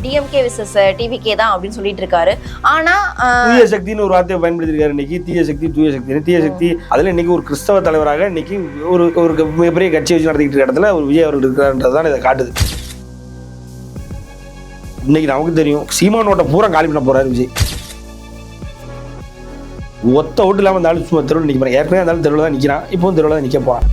DMK versus TVK தான் அப்படின்னு சொல்லிட்டு இருக்காரு. ஆனா தூய சக்தின்னு ஒரு வார்த்தையை பயன்படுத்திருக்காரு இன்னைக்கு. தீய சக்தி தூய சக்தி தீய சக்தி அதுல இன்னைக்கு ஒரு கிறிஸ்தவ தலைவராக இன்னைக்கு ஒரு மிகப்பெரிய கட்சி வச்சு நடத்திக்கிட்டு இருக்க இடத்துல ஒரு விஜய் அவர்கள் இருக்கிறான்றதுதான் இதை காட்டுது. இன்னைக்கு நமக்கு தெரியும் சீமானோட பூரா காலி பண்ண போறாரு விஜய். ஒத்த ஓட்டு இல்லாமல் இருந்தாலும் சும்மா தெருவில் நிற்க போறேன். ஏற்கனவே இருந்தாலும் தெருவில் தான் நிற்கிறான், இப்பவும் தெருவில் தான் நிற்க போறான்.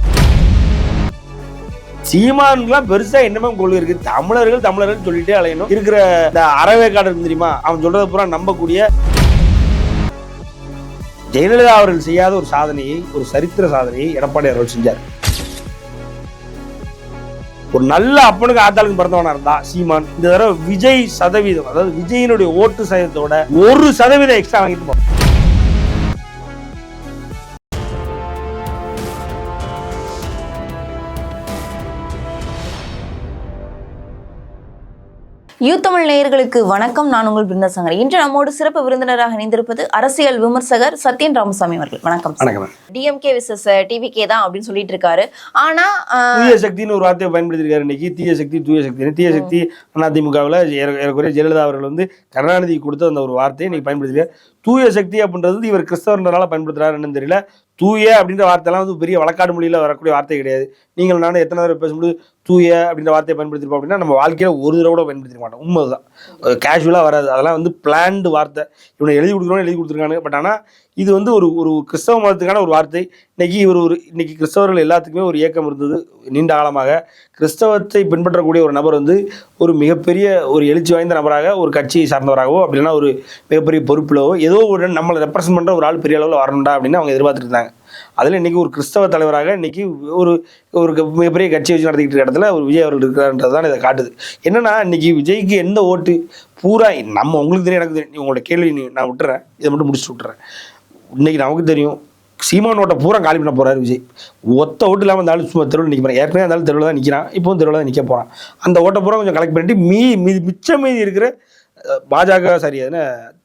சீமானுக்குலாம் பெருசா என்னமே கொள்கை இருக்கு. தமிழர்கள் சொல்லிட்டே அலையணும். இருக்கிற இந்த அறவேக்காடு இருக்கு தெரியுமா, அவன் சொல்றதை பூரா நம்பக்கூடிய ஜெயலலிதா அவர்கள் செய்யாத ஒரு சாதனையை, ஒரு சரித்திர சாதனையை எடப்பாடி அவர்கள் செஞ்சார். ஒரு நல்ல அப்பனுக்கு ஆத்தாளுக்கு பிறந்தவனா இருந்தா சீமான் இந்த தடவை விஜய் சதவீதம், அதாவது விஜயினுடைய ஓட்டு சதவீதத்தோட 1% எக்ஸ்ட்ரா வாங்கிட்டு போவான். யூ தமிழ் நேயர்களுக்கு வணக்கம். நான் உங்கள் பிருந்தாசங்கர். இன்று நம்மோடு சிறப்பு விருந்தினராக இணைந்திருப்பது அரசியல் விமர்சகர் சத்யன் ராமசாமி அவர்கள். வணக்கம். டிஎம்கே விசஸ் டிவிகே தான் அப்படின்னு சொல்லிட்டு இருக்காரு. ஆனா தூய சக்தின்னு ஒரு வார்த்தையை பயன்படுத்திருக்காரு இன்னைக்கு. தீய சக்தி தூய சக்தி தீய சக்தி அதிமுகவில் ஏறக்குறைய ஜெயலலிதா அவர்கள் வந்து கருணாநிதி கொடுத்த அந்த ஒரு வார்த்தையை இன்னைக்கு பயன்படுத்திருக்காரு. தூய சக்தி அப்படின்றது இவர் கிறிஸ்தவர்ன்றனால பயன்படுத்துறாருன்னு தெரியல. தூய அப்படின்ற வார்த்தைலாம் வந்து பெரிய வழக்காடு மொழியில் வரக்கூடிய வார்த்தை கிடையாது. நீங்கள் நானும் எத்தனை தடவை பேசும்போது தூய அப்படின்ற வார்த்தையை பயன்படுத்திருப்போம் அப்படின்னா நம்ம வாழ்க்கையில் ஒரு தடவை கூட பயன்படுத்திக்க மாட்டோம். உண்மைதான், கேஷுவலாக வராது. அதெல்லாம் வந்து பிளான்டு வார்த்தை. இவனை எழுதி கொடுத்துருக்காங்க. பட் ஆனால் இது வந்து ஒரு கிறிஸ்தவ மதத்துக்கான ஒரு வார்த்தை. இன்னைக்கு கிறிஸ்தவர்கள் எல்லாத்துக்குமே ஒரு இயக்கம் இருந்தது நீண்ட காலமாக. கிறிஸ்தவத்தை பின்பற்றக்கூடிய ஒரு நபர் வந்து ஒரு மிகப்பெரிய ஒரு எழுச்சி வாய்ந்த நபராக, ஒரு கட்சியை சார்ந்தவராகவோ அப்படின்னா ஒரு மிகப்பெரிய பொறுப்பிலவோ ஏதோ ஒரு நம்மளை ரெப்ரசன்ட் பண்ணுற ஒரு ஆள் பெரிய அளவில் வரணும்டா அப்படின்னு அவங்க எதிர்பார்த்துட்டு இருந்தாங்க. அதில் இன்னைக்கு ஒரு கிறிஸ்தவ தலைவராக இன்னைக்கு ஒரு மிகப்பெரிய கட்சி வச்சு நடத்திக்கிட்டு இருக்க இடத்துல ஒரு விஜய் அவர்கள் இருக்கிறான்றது தான் இதை காட்டுது. என்னன்னா இன்னைக்கு விஜய்க்கு எந்த ஓட்டு பூரா நம்ம உங்களுக்கு தெரியும், எனக்கு தெரியும். உங்களோட கேள்வி நான் விட்டுறேன், இதை மட்டும் முடிச்சுட்டு விட்டுறேன். இன்னைக்கு நமக்கு தெரியும் சீமானோட பூரா காலி பண்ண போறாரு விஜய். ஒத்த ஓட்டு இல்லாமல் இருந்தாலும் சும்மா தெருவில் நிற்க போறேன். ஏற்கனவே இருந்தாலும் தெருவில் தான் நிற்கிறான், இப்பவும் தெருவில் தான் நிற்க போறான். அந்த ஓட்டை பூரா கொஞ்சம் கலெக்ட் பண்ணிட்டு மிச்சம் மீதி இருக்கிற பாஜக சரியான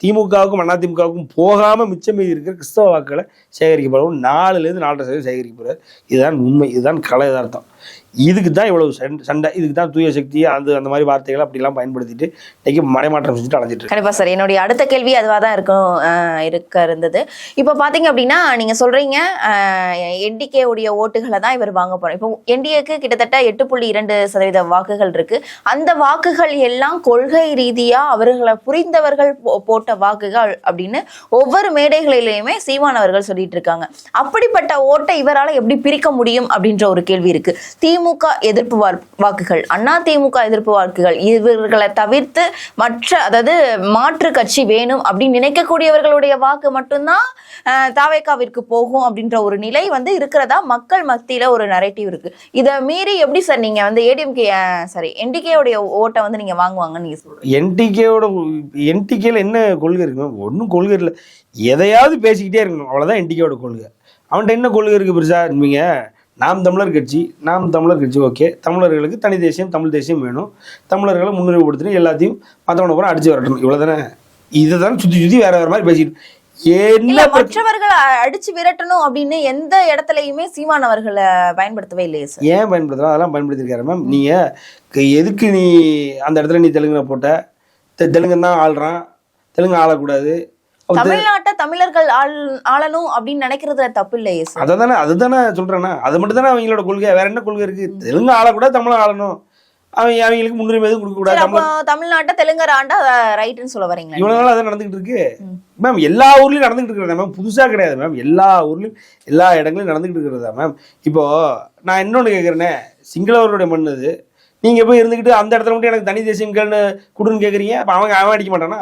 திமுகவுக்கும் அதிமுகவுக்கும் போகாம மிச்சம் மீதி இருக்கிற கிறிஸ்தவ வாக்குகளை சேகரிக்கப்படும். 4% 4.5% சேகரிக்க போறாரு. இதுதான் உண்மை, இதுதான் கலை யதார்த்தம். இதுக்கு தான் இவ்வளவு சண்டை. இதுக்கு தான் தூய சக்தி அந்த மாதிரி வார்த்தைகளை அப்படிலாம் பயன்படுத்திட்டு இன்னைக்கு மடைமாற்றம் செஞ்சுட்டு அலைஞ்சிட்டு. கண்டிப்பா சார், என்னுடைய அடுத்த கேள்வி அதுவாக தான் இருந்தது. இப்போ பாத்தீங்க அப்படின்னா நீங்க சொல்றீங்க என்டிகே உடைய ஓட்டுகளை தான் இவர் வாங்க போறோம். இப்போ என்டிஏக்கு கிட்டத்தட்ட 8.2% வாக்குகள் இருக்கு. அந்த வாக்குகள் எல்லாம் கொள்கை ரீதியா அவர்களை புரிந்தவர்கள் போட்ட வாக்குகள் அப்படின்னு ஒவ்வொரு மேடைகளிலுமே சீமான் அவர்கள் சொல்லிட்டு இருக்காங்க. அப்படிப்பட்ட ஓட்டை இவரால் எப்படி பிரிக்க முடியும் அப்படின்ற ஒரு கேள்வி இருக்கு. திமுக எதிர்ப்பு வாக்குகள், அண்ணா திமுக எதிர்ப்பு வாக்குகள், இவர்களை தவிர்த்து அதாவது மாற்று கட்சி வேணும் அப்படின்னு நினைக்கக்கூடியவர்களுடைய வாக்கு மட்டும்தான் தாவேகாவிற்கு போகும் அப்படின்ற ஒரு நிலை வந்து இருக்கிறதா மக்கள் மத்தியில ஒரு நரேட்டிவ் இருக்கு. இதை மீறி எப்படி சார் நீங்க வந்து என்டிகே உடைய ஓட்டை வந்து நீங்க வாங்குவாங்கன்னு நீங்க சொல்றீங்க? என்டிகேல என்ன கொள்கை இருக்கு? ஒன்றும் கொள்கை இல்லை, எதையாவது பேசிக்கிட்டே இருக்கணும், அவ்வளவுதான் என்டிகேவோட கொள்கை. அவன்கிட்ட என்ன கொள்கை இருக்கு பெருசா? நீங்க நாம் தமிழர் கட்சி ஓகே, தமிழர்களுக்கு தனி தேசியம் தமிழ் தேசியம் வேணும், தமிழர்களை முன்னுரிமைப்படுத்தணும், எல்லாத்தையும் மற்றவனை கூட அடிச்சு வரட்டணும், இவ்வளவுதானே. இதுதான் சுத்தி வேற மாதிரி பேசிட்டு மற்றவர்கள் அடிச்சு விரட்டணும் அப்படின்னு எந்த இடத்துலயுமே சீமான் அவர்களை பயன்படுத்தவே இல்லையே சார். ஏன் பயன்படுத்தலாம்? அதெல்லாம் பயன்படுத்திருக்காரு மேம். நீங்க எதுக்கு நீ அந்த இடத்துல நீ தெலுங்குல போட்ட? தெலுங்கன் தான் ஆள்றான், தெலுங்கு ஆளக்கூடாது. தமிழ்நாட்டை தமிழர்கள் ஆளணும் அப்படின்னு நினைக்கிறதுல தப்பு இல்லையே சார். அதுதானே சொல்றேன்னா, அது மட்டும் தானே அவங்களோட கொள்கை. வேற என்ன கொள்கை இருக்கு? தெலுங்கு ஆளக்கூடாது, தமிழ் ஆளணும், அவங்களுக்கு முன்னுரிமை எதுவும் கொடுக்க கூடாது. தமிழ்நாட்டை தெலுங்கர் ஆண்டா ரைட்டுன்னு சொல்ல வரீங்களா? இவ்வளவு நாள் அதான் நடந்துகிட்டு இருக்கு மேம். எல்லா ஊர்லயும் நடந்துகிட்டு இருக்கிறதா மேம், புதுசா கிடையாது மேம். எல்லா ஊர்லயும் எல்லா இடங்களையும் நடந்துகிட்டு இருக்கிறதா மேம். இப்போ நான் இன்னொன்னு கேட்கறேனே, சிங்களவர்களுடைய மண் அது. நீங்க போய் இருந்துகிட்டு அந்த இடத்துல மட்டும் எனக்கு தனி தேசியம் கொடுன்னு கேட்குறீங்க. அப்ப அவன் அடிக்க மாட்டானா?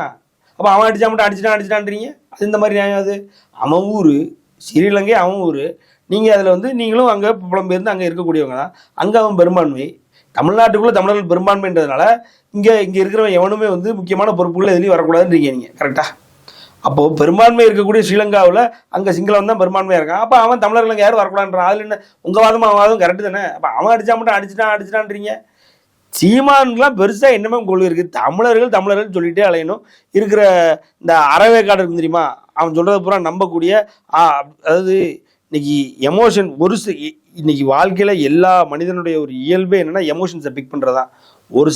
அப்போ அவன் அடிச்சா மட்டும் அடிச்சிட்டான்றீங்க. அது இந்த மாதிரி நியாயம்? அது அவன் ஊர், ஸ்ரீலங்கை அவன் ஊர். நீங்கள் அதில் வந்து நீங்களும் அங்கே புலம்பெயர்ந்து அங்கே இருக்கக்கூடியவங்க தான். அங்கே அவன் பெரும்பான்மை, தமிழ்நாட்டுக்குள்ளே தமிழர்கள் பெரும்பான்மைன்றதுனால இங்கே இருக்கிறவன் எவனுமே வந்து முக்கியமான பொறுப்புகள் எதுலையும் வரக்கூடாதுன்றீங்க நீங்கள். கரெக்டாக? அப்போது பெரும்பான்மை இருக்கக்கூடிய ஸ்ரீலங்காவில் அங்கே சிங்களம் தான் பெரும்பான்மையாக இருக்கான். அப்போ அவன் தமிழர்களுக்கு யாரும் வரக்கூடாதுன்றான். அதில் என்ன உங்கள் வாதம் அவன் வாதம் கரெக்டு தானே? அப்போ அவன் அடித்தா மட்டும் அடிச்சிட்டான்றீங்க. சீமானுக்குலாம் பெருசா என்னமே கொள்கை இருக்கு. தமிழர்கள் சொல்லிட்டே அலையணும். இருக்கிற இந்த அறவேக்காடு இருக்கு தெரியுமா, அவன் சொல்றதை பூரா நம்பக்கூடிய அதாவது இன்னைக்கு எமோஷன் இன்னைக்கு வாழ்க்கையில எல்லா மனிதனுடைய ஒரு இயல்பே என்னன்னா எமோஷன்ஸை பிக் பண்றதா. ஒரு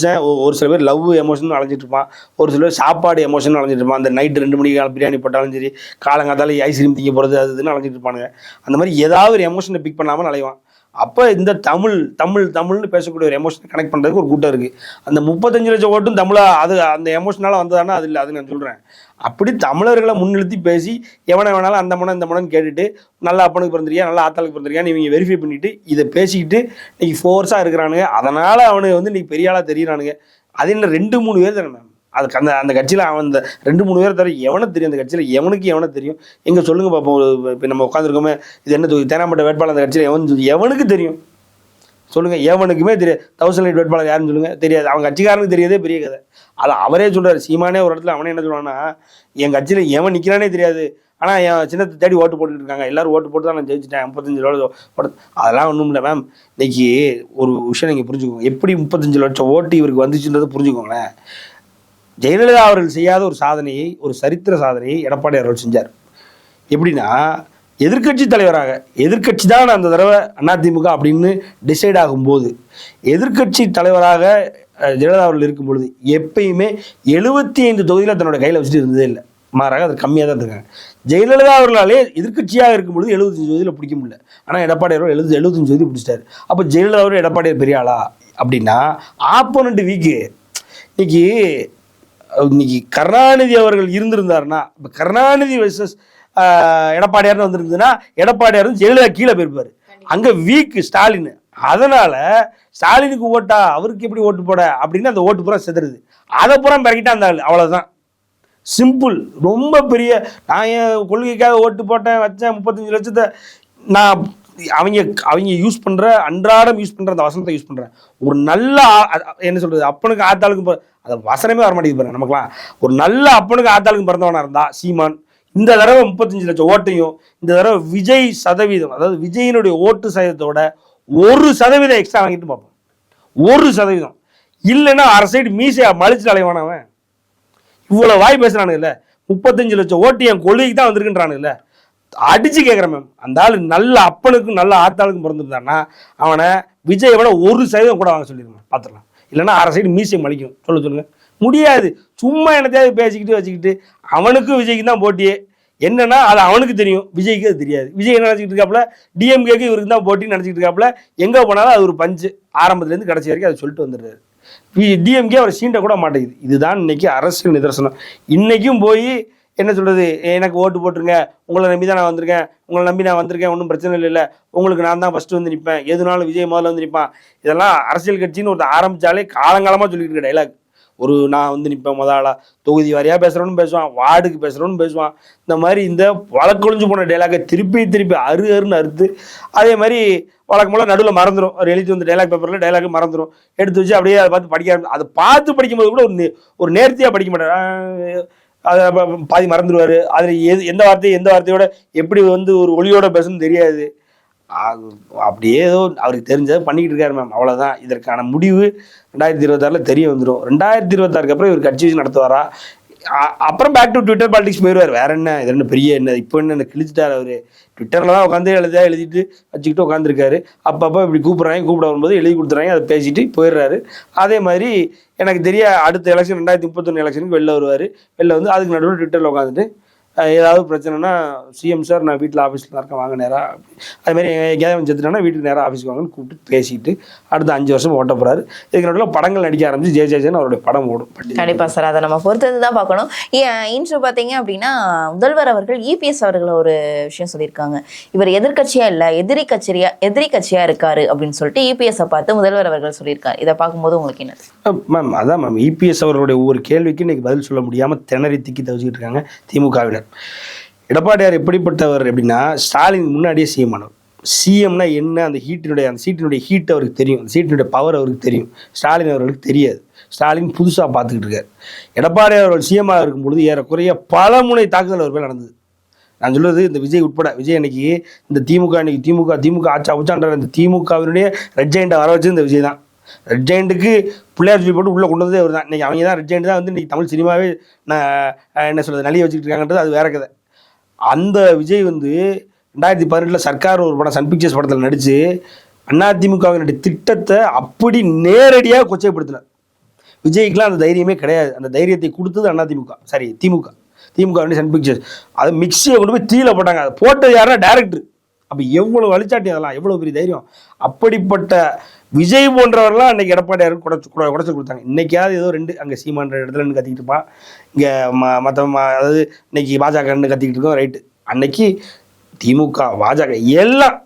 சில பேர் லவ் எமோஷன் அலைஞ்சிட்டு இருப்பான், ஒரு சில பேர் சாப்பாடு எமோஷன் அலைஞ்சிட்டு இருப்பான். அந்த நைட்டு 2 மணிக்கு பிரியாணி போட்டாலும் சரி, காலங்காத்தால ஐஸ்கிரீம் திங்க போகிறது அது இதுன்னு அலைஞ்சிட்டு இருப்பானுங்க. அந்த மாதிரி ஏதாவது ஒரு எமோஷனை பிக் பண்ணாமல் அலைவான். அப்போ இந்த தமிழ்னு பேசக்கூடிய ஒரு எமோஷனை கனெக்ட் பண்ணுறதுக்கு ஒரு கூட்டம் இருக்குது. அந்த 35 லட்சம் ஓட்டும் தமிழாக அது அந்த எமோஷனால் வந்ததானா அது இல்லை, அது நான் சொல்கிறேன். அப்படி தமிழர்களை முன்னிறுத்தி பேசி எவனை வேணாலும் அந்த மனம் இந்த மனம்னு கேட்டுட்டு நல்லா அப்பனுக்கு பிறந்திருக்கியா நல்லா ஆத்தாளுக்கு பிறந்திருக்கியான்னு இவங்க வெரிஃபை பண்ணிட்டு இதை பேசிக்கிட்டு இன்னைக்கு ஃபோர்ஸாக இருக்கிறானுங்க. அதனால் அவனுக்கு வந்து இன்னைக்கு பெரிய ஆளாக தெரியுறானுங்க. அது என்ன 2-3 பேர் தானே மேம் அதுக்கு அந்த கட்சியில் அவன் அந்த 2-3 பேர் தவிர எவனுக்கு தெரியும்? அந்த கட்சியில் எவனுக்கு தெரியும்? எங்கே சொல்லுங்க பார்ப்போம். இப்போ நம்ம உட்காந்துருக்கோமே, இது என்ன தேனாம்பட்ட வேட்பாளர் அந்த கட்சியில் எவனுக்கு தெரியும் சொல்லுங்க? எவனுக்குமே தெரியாது. 1008 வேட்பாளர் யாருன்னு சொல்லுங்க, தெரியாது. அவன் கட்சிக்காரனுக்கு தெரியாதே பெரிய கதை. அதை அவரே சொல்றாரு. சீமானே ஒரு இடத்துல அவனே என்ன சொல்லுவான்னா, என் கட்சியில் எவன் நிற்கிறானே தெரியாது, ஆனால் என் சின்னத்தை தேடி ஓட்டு போட்டுட்டு இருக்காங்க, எல்லாரும் ஓட்டு போட்டு தான் நான் ஜெயிச்சிட்டேன், 35 லட்சம். அதெல்லாம் ஒன்றும் இல்லை மேம். இன்னைக்கு ஒரு விஷயம் நீங்கள் புரிஞ்சுக்கோங்க, எப்படி 35 லட்சம் ஓட்டு இவருக்கு வந்துச்சுன்றதை புரிஞ்சுக்கோங்களேன். ஜெயலலிதா அவர்கள் செய்யாத ஒரு சாதனையை, ஒரு சரித்திர சாதனையை எடப்பாடி அவர்கள் செஞ்சார். எப்படின்னா, எதிர்கட்சி தலைவராக, எதிர்கட்சி தான் அந்த தடவை அதிமுக அப்படின்னு டிசைட் ஆகும்போது, எதிர்கட்சி தலைவராக ஜெயலலிதா அவர்கள் இருக்கும் பொழுது எப்பயுமே 75 தொகுதியில் தன்னோட கையில் வச்சுட்டு இருந்ததே இல்லை. மாறாக அது கம்மியாக தான் இருக்காங்க. ஜெயலலிதா அவர்களாலே எதிர்கட்சியாக இருக்கும்பொழுது 75 தொகுதியில் பிடிக்க முடியல. ஆனால் எடப்பாடி அவர்கள் 75 தொகுதி பிடிச்சிட்டாரு. அப்போ ஜெயலலிதா அவர்கள் எடப்பாடியார் பெரிய ஆளா அப்படின்னா, ஆப்போனண்ட் வீக்கு. இன்னைக்கு கருணாநிதி அவர்கள் இருந்திருந்தாருன்னா, இப்போ கருணாநிதி வெர்சஸ் எடப்பாடியார்னு வந்திருந்ததுன்னா, எடப்பாடியார் ஜெயலலிதா கீழே போயிருப்பாரு. அங்கே வீக்கு ஸ்டாலின். அதனால ஸ்டாலினுக்கு ஓட்டா, அவருக்கு எப்படி ஓட்டு போட அப்படின்னு அந்த ஓட்டு பூரா செதுருது. அதை பூரா பிறக்கிட்டா அந்த ஆள். அவ்வளோதான், சிம்பிள். ரொம்ப பெரிய நான் என் கொள்கைக்காக ஓட்டு போட்டேன் வச்சேன் 35 லட்சத்தை நான் அவங்க யூஸ் பண்ணுற, அன்றாடம் யூஸ் பண்ணுற அந்த வசனத்தை யூஸ் பண்ணுறேன். ஒரு நல்ல என்ன சொல்கிறது, அப்பனுக்கு ஆத்தாளுக்கு அது வசனமே வர மாட்டேங்குது பாருங்க நமக்குலாம். ஒரு நல்ல அப்பனுக்கு ஆத்தாளுக்கு பிறந்தவனா இருந்தா சீமான் இந்த தடவை 35 லட்சம் ஓட்டையும், இந்த தடவை விஜய் சதவீதம், அதாவது விஜயினுடைய ஓட்டு சதவீதத்தோட 1% எக்ஸ்ட்ரா வாங்கிட்டு பார்ப்போம். 1% இல்லைன்னா அரை சைடு மீசையா மலிச்சு அலைவானவன். இவ்வளோ வாய் பேசுறானு இல்லை, 35 லட்சம் ஓட்டு என் கொள்கைக்கு தான் வந்திருக்குன்றானு இல்லை. அடிச்சு கேட்குறேன் மேம். அந்த ஆள் நல்ல அப்பனுக்கும் நல்ல ஆத்தாளுக்கும் பிறந்திருந்தான்னா அவனை விஜயை விட 1% கூட வாங்க சொல்லிடுங்க, பார்த்துடலாம். இல்லைன்னா அரை சைடு மீசை மலிக்கும். சொல்லுங்க, முடியாது. சும்மா என்னத்தையாவது பேசிக்கிட்டு வச்சுக்கிட்டு அவனுக்கும் விஜய்க்கு தான் போட்டியே. என்னன்னா அது அவனுக்கு தெரியும், விஜய்க்கு அது தெரியாது. விஜய் என்ன நினச்சிக்கிட்டு இருக்காப்புல, டிஎம்கேக்கு இவருக்கு தான் போட்டின்னு நினச்சிக்கிட்டு இருக்காப்புல. எங்கே போனாலும் அது ஒரு பஞ்சு, ஆரம்பத்துலேருந்து கடைசி வரைக்கும் அதை சொல்லிட்டு வந்துடுறாரு. டிஎம்கே அவர் சீண்ட கூட மாட்டேங்குது. இதுதான் இன்னைக்கு அரசியல் நிதர்சனம். இன்னைக்கும் போய் என்ன சொல்கிறது, எனக்கு ஓட்டு போட்டுருங்க, உங்களை நம்பி தான் நான் வந்திருக்கேன், உங்களை நம்பி நான் வந்திருக்கேன், ஒன்றும் பிரச்சனை இல்லை, உங்களுக்கு நான் தான் ஃபஸ்ட்டு வந்து நிற்பேன், எதுனாலும் விஜய் முதல்ல வந்து நிற்பான். இதெல்லாம் அரசியல் கட்சின்னு ஒருத்தர் ஆரம்பித்தாலே காலங்காலமாக சொல்லிட்டு இருக்க டைலாக். நான் வந்து நிற்பேன் முதலா, தொகுதி வாரியாக பேசுகிறோன்னு பேசுவான், வார்டுக்கு பேசுகிறோன்னு பேசுவான். இந்த மாதிரி இந்த வழக்கொழிஞ்சு போன டைலாக்கை திருப்பி அருன்னு அறுத்து, அதே மாதிரி வழக்கம் போல் நடுவில் மறந்துடும். அவர் எழுதி வந்து டைலாக் பேப்பரில் டைலாக் மறந்துடும். எடுத்து வச்சு அப்படியே அதை பார்த்து படிக்க ஆரம்பிச்சு, அதை பார்த்து படிக்கும்போது கூட ஒரு நேர்த்தியாக படிக்க மாட்டார். அதை பாதி மறந்துடுவார். அதில் எந்த வார்த்தையோட எப்படி வந்து ஒரு ஒளியோட பேசணும்னு தெரியாது. அப்படியே ஏதோ அவருக்கு தெரிஞ்சதை பண்ணிக்கிட்டு இருக்காரு மேம். அவ்வளோதான். இதற்கான முடிவு 2026 தெரிய வந்துடும். 2026 அப்புறம் இவர் கட்சி வச்சு நடத்துவாரா, அப்புறம் பேக் டு ட்விட்டர் பாலிடிக்ஸ் போயிடுவார். வேற என்ன, இது என்ன பெரிய என்ன, இப்போ என்ன கிழிச்சிட்டார் அவர். ட்விட்டரில் தான் உட்காந்து எழுதிட்டு வச்சுக்கிட்டு உட்காந்துருக்காரு. அப்பப்போ இப்படி கூப்பிட வரும்போது எழுதி கொடுத்துறாங்க, அதை பேசிட்டு போயிடுறாரு. அதே மாதிரி எனக்கு தெரிய அடுத்த எலெக்ஷன் 2031 எலெக்ஷனுக்கு வெளில வருவார். வெளில வந்து அதுக்கு நடுவில் ட்விட்டரில் உட்காந்துட்டு ஏதாவது பிரச்சனைனா, சிஎம் சார் நான் வீட்டில் ஆஃபீஸில் தான் இருக்கேன், வாங்க நேராக. அதுமாதிரி எங்கேயாவது செத்துட்டானா வீட்டுக்கு நேராக ஆஃபீஸ்க்கு வாங்கன்னு கூப்பிட்டு பேசிட்டு அடுத்த 5 வருஷம் ஓட்ட போகிறாரு. இதுக்கு நடுவில் படங்கள் நடிக்க ஆரம்பிச்சு ஜெயஜெயன் அவருடைய படம் ஓடும். கண்டிப்பாக சார், அதை நம்ம பொறுத்தது தான் பார்க்கணும். இன்று பார்த்தீங்க அப்படின்னா முதல்வர் அவர்கள் இபிஎஸ் அவர்கள் ஒரு விஷயம் சொல்லியிருக்காங்க. இவர் எதிர்கட்சியா இல்லை, எதிரி கட்சியா இருக்காரு அப்படின்னு சொல்லிட்டு இபிஎஸ்ஸை பார்த்து முதல்வர் அவர்கள் சொல்லியிருக்காரு. இதை பார்க்கும்போது உங்களுக்கு என்ன மேம்? அதான் மேம், இபிஎஸ் அவர்களுடைய ஒவ்வொரு கேள்விக்கு இன்னைக்கு பதில் சொல்ல முடியாமல் திணறி திக்கி தவிச்சிக்கிட்டு இருக்காங்க திமுகவினர். எடப்பாடியார் எப்படிப்பட்டவர் அப்படின்னா, ஸ்டாலின் முன்னாடியே சிஎம் ஆனவர். சிஎம்னா என்ன, அந்த சீட்டினுடைய ஹீட் அவருக்கு தெரியும், அந்த சீட்டினுடைய பவர் அவருக்கு தெரியும். ஸ்டாலின் அவர்களுக்கு தெரியாது. ஸ்டாலின் புதுசாக பார்த்துக்கிட்டு இருக்காரு. எடப்பாடி அவர்கள் சிஎம்மாக இருக்கும்பொழுது ஏறக்குறைய பல முனை தாக்குதல் அவர் மேல் நடந்தது. நான் சொல்றது இந்த விஜய் உட்பட. விஜய் அன்னைக்கு இந்த திமுக ஆட்சி அமைச்சான்ற இந்த திமுகவினுடைய ரெட் ஜெயண்டை வர வச்சு இந்த விஜய் தான். ரெட் ஜெயண்ட்டுக்கு பிள்ளையார் சொல்லி போட்டு உள்ளே கொண்டு வந்ததே அவர் தான். இன்றைக்கி அவங்க தான் ரெட் ஜெயண்ட் தான் வந்து இன்றைக்கி தமிழ் சினிமாவே என்ன சொல்கிறது நலிய வச்சுக்கிட்டு இருக்காங்கன்றது அது வேற கதை. அந்த விஜய் வந்து 2018 சர்க்கார் ஒரு படம் சன் பிக்சர்ஸ் படத்தில் நடித்து அதிமுகவினுடைய திட்டத்தை அப்படி நேரடியாக கொச்சைப்படுத்தினார். விஜய்க்குலாம் அந்த தைரியமே கிடையாது. அந்த தைரியத்தை கொடுத்தது அதிமுக, சாரி திமுக வந்து சன் பிக்சர்ஸ். அதை மிக்சியை கொண்டு போய் தீல போட்டாங்க. அதை போட்டது யாருன்னா டேரக்டர். அப்போ எவ்வளோ வழிச்சாட்டி, அதெல்லாம் எவ்வளோ பெரிய தைரியம். அப்படிப்பட்ட விஜய் போன்றவர்களாம் அன்னைக்கு எடப்பாடியாருக்கு குடைச்சல் கொடுத்தாங்க. இன்னைக்காவது ஏதோ ரெண்டு அங்கே சீமான்ற இடத்துல கத்திக்கிட்டு இருப்பான், இங்கே மற்ற அதாவது இன்னைக்கு பாஜக கத்திக்கிட்டு இருக்கோம், ரைட்டு. அன்னைக்கு திமுக பாஜக எல்லாம்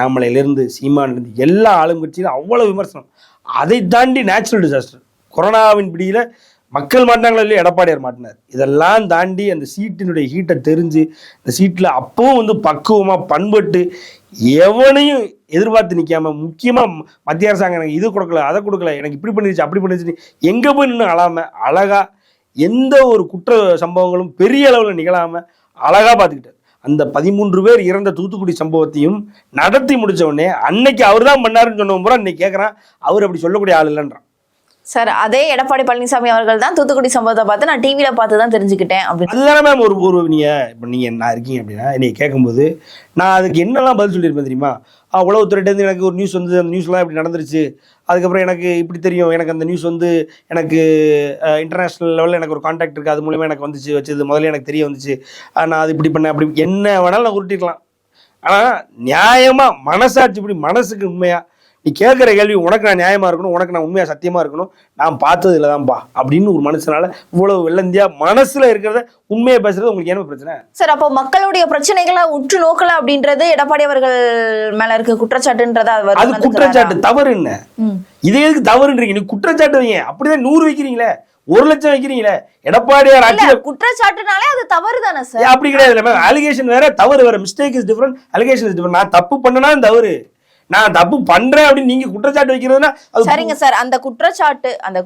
நாமளையிலிருந்து சீமானிலிருந்து எல்லா ஆளுங்கட்சியிலும் அவ்வளோ விமர்சனம். அதை தாண்டி நேச்சுரல் டிசாஸ்டர், கொரோனாவின் பிடியில் மக்கள் மாட்டாங்களோ இல்லையா, எடப்பாடியார் மாட்டினார். இதெல்லாம் தாண்டி அந்த சீட்டினுடைய ஹீட்டை தெரிஞ்சு இந்த சீட்டில் அப்பவும் வந்து பக்குவமாக பண்பட்டு எவனையும் எதிர்பார்த்து நிற்காம, முக்கியமாக மத்திய அரசாங்கம் எனக்கு இது கொடுக்கல, அதை கொடுக்கல, எனக்கு இப்படி பண்ணிடுச்சு அப்படி பண்ணிடுச்சு எங்கே போய் நின்று அழாமல் அழகா எந்த ஒரு குற்ற சம்பவங்களும் பெரிய அளவில் நிகழாமல் அழகா பார்த்துக்கிட்டார். அந்த 13 பேர் இறந்த தூத்துக்குடி சம்பவத்தையும் நடத்தி முடிச்ச உடனே அன்னைக்கு அவர் தான் பண்ணாருன்னு சொன்ன பூரா இன்னைக்கு கேட்குறான், அவர் அப்படி சொல்லக்கூடிய ஆள் இல்லைன்றான். சார், அதே எடப்பாடி பழனிசாமி அவர்கள் தான் தூத்துக்குடி சம்பவத்தை பார்த்து நான் டிவியில பார்த்து தான் தெரிஞ்சுக்கிட்டேன் அப்படின்னு. அதுதானே மேம் ஒரு நீங்க என்ன இருக்கீங்க அப்படின்னா என்னை கேட்கும்போது நான் அதுக்கு என்னெல்லாம் பதில் சொல்லியிருப்பேன் தெரியுமா? உளவுத்துறையிட்டேருந்து எனக்கு ஒரு நியூஸ் வந்து அந்த நியூஸ்லாம் இப்படி நடந்துருச்சு, அதுக்கப்புறம் எனக்கு இப்படி தெரியும், எனக்கு அந்த நியூஸ் வந்து எனக்கு இன்டர்நேஷ்னல் லெவலில் எனக்கு ஒரு கான்டாக்ட் இருக்குது, அது மூலிமா எனக்கு வச்சது முதல்ல எனக்கு தெரிய வந்துச்சு, நான் அது இப்படி பண்ணேன் அப்படி என்ன வேணாலும் நான் உருட்டிக்கலாம். ஆனால் நியாயமாக மனசாட்சி இப்படி மனசுக்கு உண்மையாக நீ கேட்குற கேள்வி உனக்கு நான் நியாயமாக இருக்கணும், உனக்கு நான் உண்மையாக சத்தியமாக இருக்கணும், நான் பார்த்தது இல்லை தான்ப்பா அப்படின்னு ஒரு மனுஷனால இவ்வளவு வெள்ளந்தியா மனசுல இருக்கிறத உண்மையை பேசுறது உங்களுக்கு என்ன பிரச்சனை சார்? அப்போ மக்களுடைய பிரச்சனைகளை உற்று நோக்கல அப்படின்றது எடப்பாடி அவர்கள் மேல இருக்க குற்றச்சாட்டுன்றதா? அது குற்றச்சாட்டு, தவறு என்ன? இதே எதுக்கு தவறுன்றீங்க? நீ குற்றச்சாட்டு வைங்க, அப்படிதான் 100 வைக்கிறீங்களே, 1 லட்சம் வைக்கிறீங்களே. எடப்பாடியார் ஆட்சியில குற்றச்சாட்டுனாலே அது தவறு தானே சார்? அப்படி கிடையாது. அலிகேஷன் வேற, தவறு வேற. Mistake is different, allegation is different. நான் தப்பு பண்ணனா தவறு, நான் தப்பு பண்றேன் அப்படின்னு நீங்க குற்றச்சாட்டு வைக்கிறதுனா சரிங்க சார். அந்த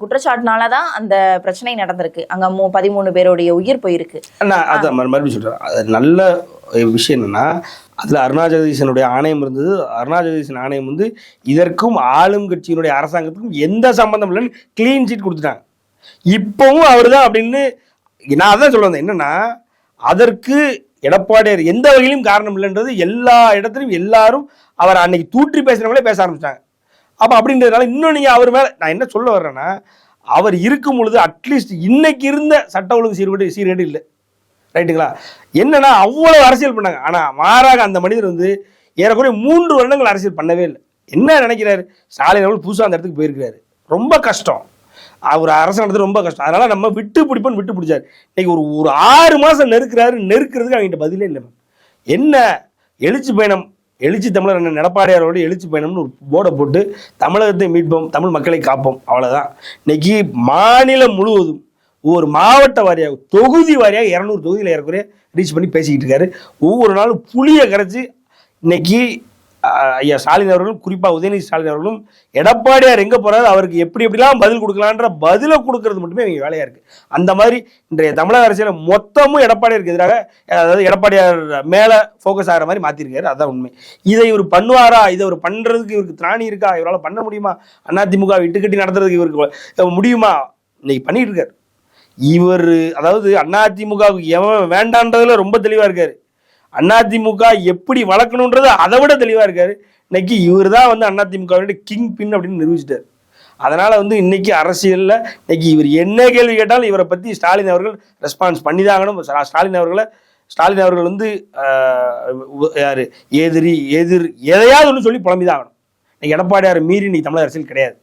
குற்றச்சாட்டுனாலதான் அந்த பிரச்சனை நடந்திருக்கு. அங்க 13 பேருடைய உயிர் போயிருக்கு. நான் அதான் மறுபடியும் சொல்றேன். அது நல்ல விஷயம் என்னன்னா, அதுல அருணா ஜெகதீசனுடைய ஆணையம் இருந்தது. அருணா ஜெகதீசன் ஆணையம் வந்து இதற்கும் ஆளும் கட்சியினுடைய அரசாங்கத்துக்கும் எந்த சம்பந்தம் இல்லைன்னு கிளீன் சீட் கொடுத்துட்டாங்க. இப்பவும் அவர் தான் அப்படின்னு நான் அதான் சொல்ல வந்தேன். என்னன்னா, அதற்கு எடப்பாடியார் எந்த வகையிலும் காரணம் இல்லைன்றது எல்லா இடத்துலையும் எல்லாரும் அவர் அன்னைக்கு தூற்றி பேசுறவங்களே பேச ஆரம்பிச்சிட்டாங்க. அப்போ அப்படின்றதுனால இன்னும் நீங்கள் அவர் மேலே நான் என்ன சொல்ல வர்றேன்னா, அவர் இருக்கும் பொழுது அட்லீஸ்ட் இன்னைக்கு இருந்த சட்ட ஒழுங்கு சீர்கேடு இல்லை, ரைட்டுங்களா? என்னன்னா அவ்வளோ அரசியல் பண்ணாங்க. ஆனால் மாறாக அந்த மனிதர் வந்து ஏறக்குறைய 3 வருடங்கள் அரசியல் பண்ணவே இல்லை. என்ன நினைக்கிறாரு? ஸ்டாலின் அவர்கள் புதுசாக அந்த இடத்துக்கு போயிருக்கிறாரு. ரொம்ப கஷ்டம், அவர் அரசு நடத்துறது ரொம்ப கஷ்டம். அதனால நம்ம விட்டு பிடிச்சாரு. இன்னைக்கு ஒரு 6 மாதம் நெருக்கிறதுக்கு அவங்ககிட்ட பதிலே இல்லை. என்ன எழுச்சி தமிழர் அண்ணன் எடப்பாடியாரோட எழுச்சி பயணம்னு ஒரு போர்டை போட்டு தமிழகத்தை மீட்போம், தமிழ் மக்களை காப்போம், அவ்வளோதான். இன்னைக்கு மாநிலம் முழுவதும் ஒவ்வொரு மாவட்ட வாரியாக தொகுதி வாரியாக 200 தொகுதியில் ஏறக்குறைய ரீச் பண்ணி பேசிக்கிட்டு இருக்காரு. ஒவ்வொரு நாளும் புளியை கரைச்சி இன்னைக்கு ஐயா ஸ்டாலின் அவர்களும், குறிப்பாக உதயநிதி ஸ்டாலின் அவர்களும் எடப்பாடியார் எங்கே போகிறாரு, அவருக்கு எப்படிலாம் பதில் கொடுக்கலான்ற பதிலை கொடுக்கறது மட்டுமே அவங்க வேலையாக இருக்குது. அந்த மாதிரி இன்றைய தமிழக அரசியலை மொத்தமும் எடப்பாடியாருக்கு எதிராக, அதாவது எடப்பாடியார் மேலே ஃபோக்கஸ் ஆகிற மாதிரி மாற்றிருக்காரு. அதுதான் உண்மை. இதை இவர் பண்ணுவாரா? இதை இவர் பண்ணுறதுக்கு இவருக்கு திராணி இருக்கா? இவரால் பண்ண முடியுமா? அதிமுக இட்டுக்கட்டி நடத்துறதுக்கு இவருக்கு முடியுமா? இன்னைக்கு பண்ணிட்டு இருக்காரு இவர். அதாவது அதிமுகவுக்கு எவன் வேண்டான்றதுல ரொம்ப தெளிவாக இருக்காரு. அதிமுக எப்படி வளர்க்கணுன்றது அதை விட தெளிவாக இருக்காரு. இன்னைக்கு இவர் தான் வந்து அதிமுக கிங் பின் அப்படின்னு நிரூபிச்சிட்டார். அதனால வந்து இன்னைக்கு அரசியலில் இன்னைக்கு இவர் என்ன கேள்வி கேட்டாலும் இவரை பற்றி ஸ்டாலின் அவர்கள் ரெஸ்பான்ஸ் பண்ணி தான் ஆகணும். ஸ்டாலின் அவர்கள் வந்து யாரு எதிர் எதையாவது ஒன்று சொல்லி புலம்பிதான் ஆகணும். இன்னைக்கு எடப்பாடியார் மீறி இன்னைக்கு தமிழக அரசியல் கிடையாது.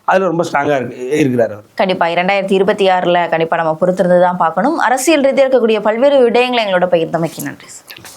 அதில் ரொம்ப ஸ்ட்ராங்காக இருக்கிறார் அவர். கண்டிப்பாக 2026 கண்டிப்பாக நம்ம பொறுத்திருந்து தான் பார்க்கணும். அரசியல் ரீதியாக இருக்கக்கூடிய பல்வேறு விடயங்களை எங்களோட பகிர்ந்தமைக்கு நன்றி சார்.